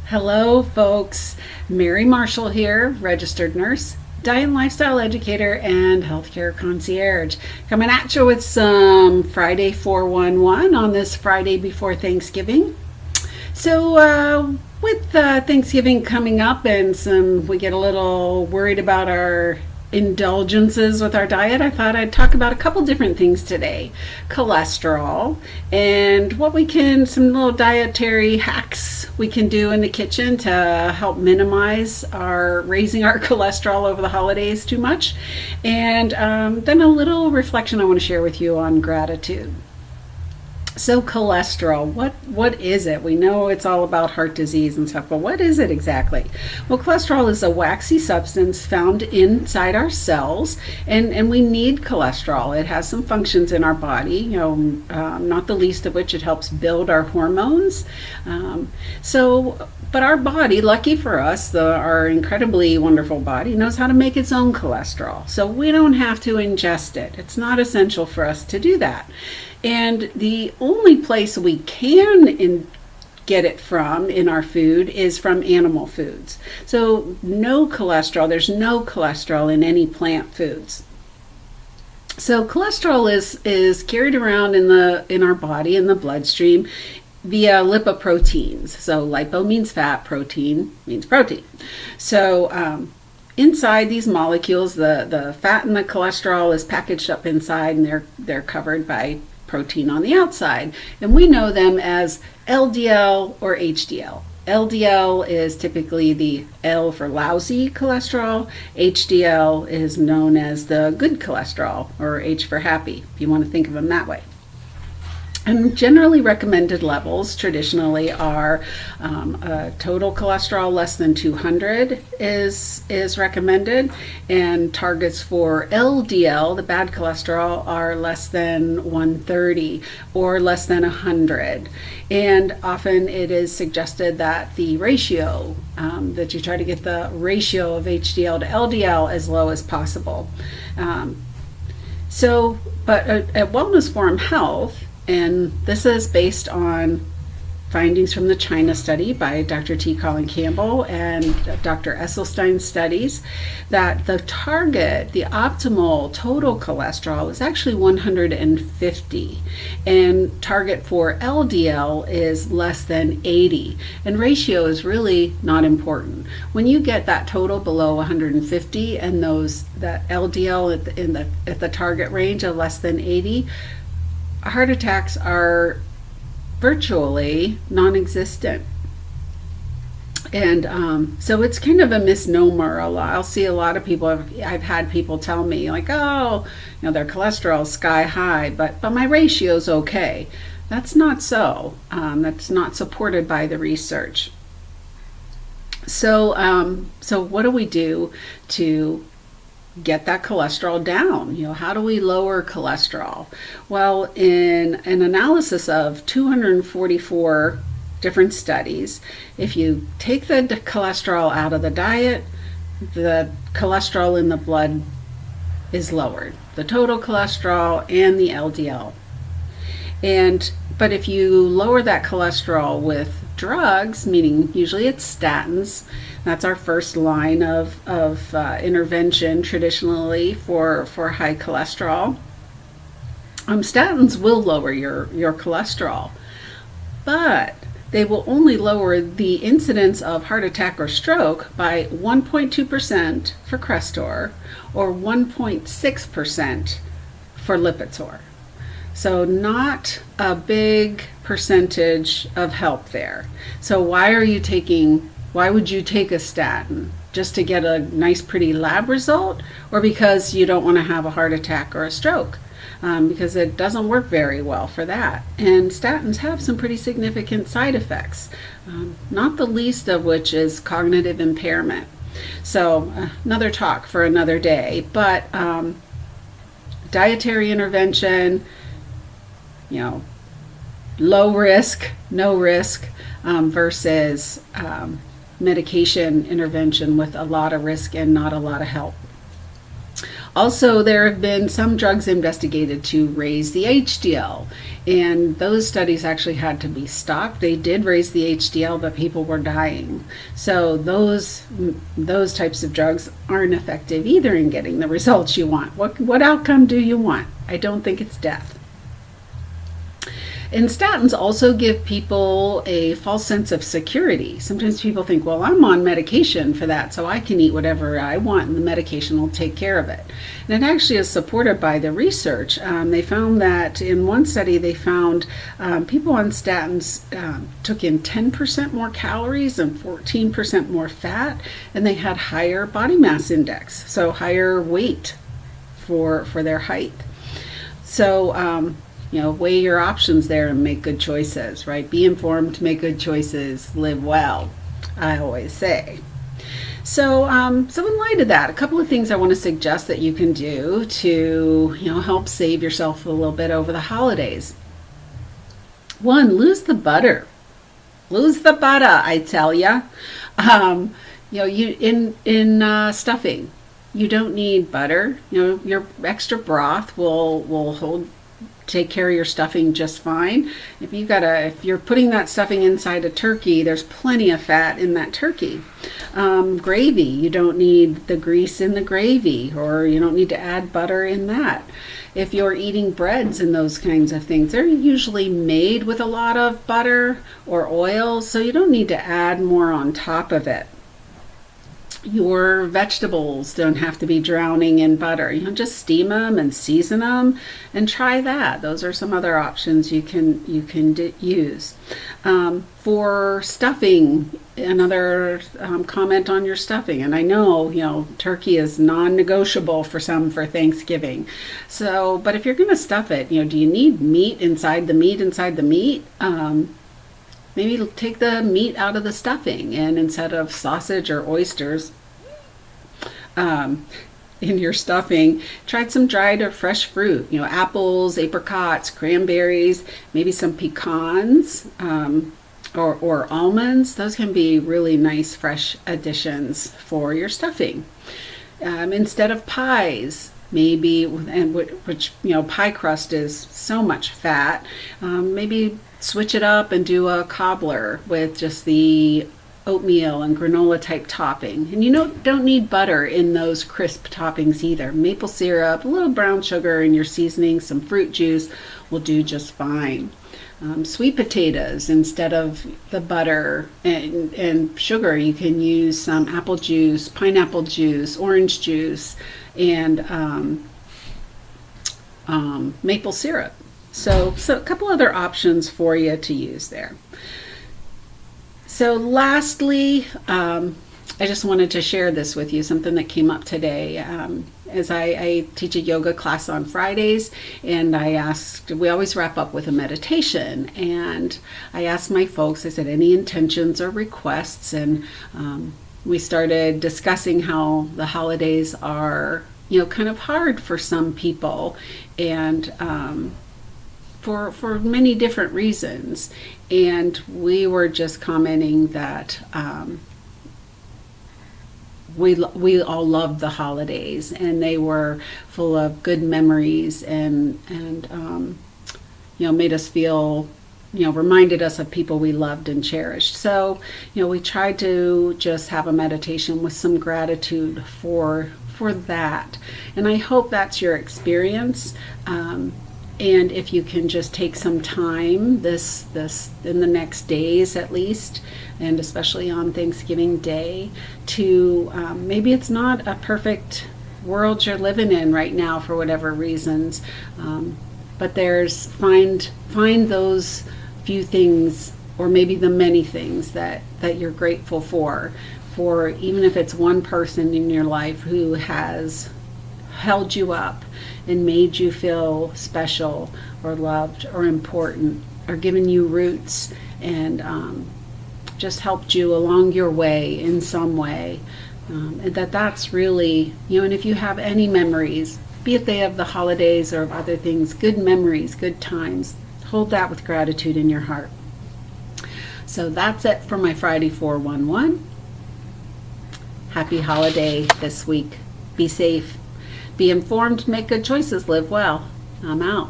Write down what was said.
Hello, folks. Mary Marshall here, registered nurse, diet and lifestyle educator, and healthcare concierge. Coming at you with some Friday 411 on this Friday before Thanksgiving. With Thanksgiving coming up and we get a little worried about our indulgences with our diet, I thought I'd talk about a couple different things today. Cholesterol and some little dietary hacks we can do in the kitchen to help minimize our raising our cholesterol over the holidays too much. And then a little reflection I want to share with you on gratitude. So cholesterol, what is it? We know it's all about heart disease and stuff, but what is it exactly? Well, cholesterol is a waxy substance found inside our cells, and we need cholesterol. It has some functions in our body, not the least of which it helps build our hormones. But our body, lucky for us, our incredibly wonderful body, knows how to make its own cholesterol. So we don't have to ingest it. It's not essential for us to do that. And the only place we can get it from in our food is from animal foods. So there's no cholesterol in any plant foods. So cholesterol is carried around in our body, in the bloodstream, via lipoproteins. So lipo means fat, protein means protein. So inside these molecules, the fat and the cholesterol is packaged up inside, and they're covered by protein on the outside, and we know them as LDL or HDL. LDL is typically the L for lousy cholesterol. HDL is known as the good cholesterol, or H for happy, if you want to think of them that way. And generally recommended levels traditionally are total cholesterol less than 200 is recommended, and targets for LDL, the bad cholesterol, are less than 130 or less than 100. And often it is suggested that the ratio, that you try to get the ratio of HDL to LDL as low as possible. But at Wellness Forum Health, and this is based on findings from the China study by Dr. T. Colin Campbell and Dr. Esselstein's studies, that the optimal total cholesterol is actually 150, and target for LDL is less than 80, and ratio is really not important. When you get that total below 150 and that LDL at the target range of less than 80, heart attacks are virtually non-existent. And so it's kind of a misnomer. I'll see a lot of people, I've had people tell me like, their cholesterol's sky high, but my ratio's okay. That's not so. That's not supported by the research. So what do we do to get that cholesterol down? How do we lower cholesterol? Well, in an analysis of 244 different studies, if you take the cholesterol out of the diet, the cholesterol in the blood is lowered, the total cholesterol and the LDL. But if you lower that cholesterol with drugs, meaning usually it's statins, that's our first line of intervention traditionally for high cholesterol. Statins will lower your cholesterol, but they will only lower the incidence of heart attack or stroke by 1.2% for Crestor or 1.6% for Lipitor. So not a big percentage of help there. So why would you take a statin? Just to get a nice pretty lab result, or because you don't want to have a heart attack or a stroke? Because it doesn't work very well for that. And statins have some pretty significant side effects, not the least of which is cognitive impairment. So another talk for another day, but dietary intervention, low risk, no risk, versus medication intervention with a lot of risk and not a lot of help. Also, there have been some drugs investigated to raise the HDL, and those studies actually had to be stopped. They did raise the HDL, but people were dying. So those types of drugs aren't effective either in getting the results you want. What outcome do you want? I don't think it's death. And statins also give people a false sense of security. Sometimes people think, well, I'm on medication for that, so I can eat whatever I want and the medication will take care of it. And it actually is supported by the research. They found that in one study, they found people on statins took in 10% more calories and 14% more fat, and they had higher body mass index, so higher weight for their height. So, weigh your options there and make good choices, right? Be informed, make good choices, live well, I always say. So in light of that, a couple of things I want to suggest that you can do to, help save yourself a little bit over the holidays. One, lose the butter. Lose the butter, I tell ya. In stuffing, you don't need butter. Your extra broth will take care of your stuffing just fine. If you're putting that stuffing inside a turkey, there's plenty of fat in that turkey. Gravy, you don't need the grease in the gravy, or you don't need to add butter in that. If you're eating breads and those kinds of things, they're usually made with a lot of butter or oil, so you don't need to add more on top of it. Your vegetables don't have to be drowning in butter. Just steam them and season them and try that. Those are some other options you can use. For stuffing, another comment on your stuffing. And I know, turkey is non-negotiable for some for Thanksgiving. So, but if you're going to stuff it, do you need meat inside the meat? Maybe take the meat out of the stuffing, and instead of sausage or oysters in your stuffing, try some dried or fresh fruit. Apples, apricots, cranberries, maybe some pecans or almonds. Those can be really nice fresh additions for your stuffing. Instead of pies, maybe, which pie crust is so much fat, maybe switch it up and do a cobbler with just the oatmeal and granola type topping. And don't need butter in those crisp toppings either. Maple syrup, a little brown sugar in your seasoning, some fruit juice will do just fine. Sweet potatoes, instead of the butter and sugar, you can use some apple juice, pineapple juice, orange juice, and maple syrup. So a couple other options for you to use there. So lastly, I just wanted to share this with you, something that came up today. As I teach a yoga class on Fridays, and we always wrap up with a meditation. And I asked my folks, I said, any intentions or requests? And we started discussing how the holidays are, kind of hard for some people, and for many different reasons. And we were just commenting that we all loved the holidays, and they were full of good memories, and made us feel, reminded us of people we loved and cherished. So we tried to just have a meditation with some gratitude for that, and I hope that's your experience. And if you can just take some time this in the next days at least, and especially on Thanksgiving Day, to maybe it's not a perfect world you're living in right now for whatever reasons, but find those few things, or maybe the many things that you're grateful for even if it's one person in your life who has held you up and made you feel special or loved or important, or given you roots, and just helped you along your way in some way. And that's really, and if you have any memories, be it they of the holidays or of other things, good memories, good times, hold that with gratitude in your heart. So that's it for my Friday 411. Happy holiday this week. Be safe. Be informed, make good choices, live well. I'm out.